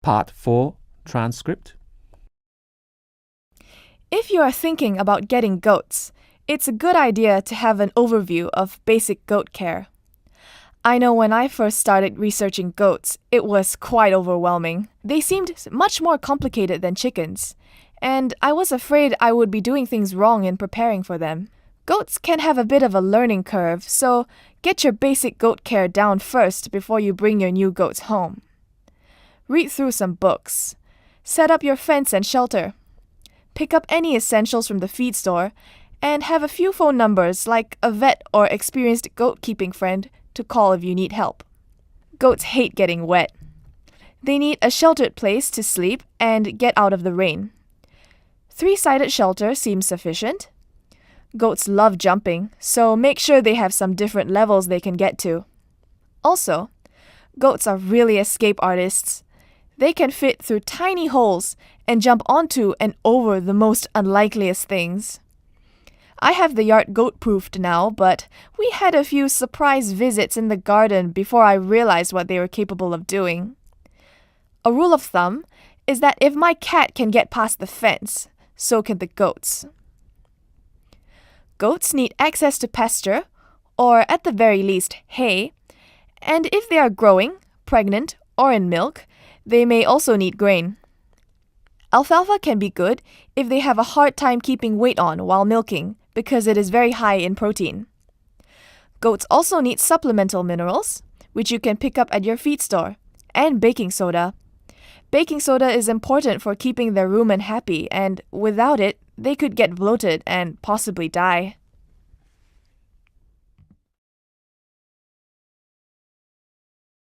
Part 4, Transcript. If you are thinking about getting goats, it's a good idea to have an overview of basic goat care. I know when I first started researching goats, it was quite overwhelming. They seemed much more complicated than chickens, and I was afraid I would be doing things wrong in preparing for them. Goats can have a bit of a learning curve, so get your basic goat care down first before you bring your new goats home. Read through some books. Set up your fence and shelter. Pick up any essentials from the feed store, and have a few phone numbers like a vet or experienced goat keeping friend to call if you need help. Goats hate getting wet. They need a sheltered place to sleep and get out of the rain. 3-sided shelter seems sufficient. Goats love jumping, so make sure they have some different levels they can get to. Also, goats are really escape artists. They can fit through tiny holes and jump onto and over the most unlikeliest things. I have the yard goat-proofed now, but we had a few surprise visits in the garden before I realized what they were capable of doing. A rule of thumb is that if my cat can get past the fence, so can the goats. Goats need access to pasture, or at the very least, hay, and if they are growing, pregnant, or in milk, they may also need grain. Alfalfa can be good if they have a hard time keeping weight on while milking because it is very high in protein. Goats also need supplemental minerals, which you can pick up at your feed store, and baking soda. Baking soda is important for keeping their rumen happy, and without it, they could get bloated and possibly die.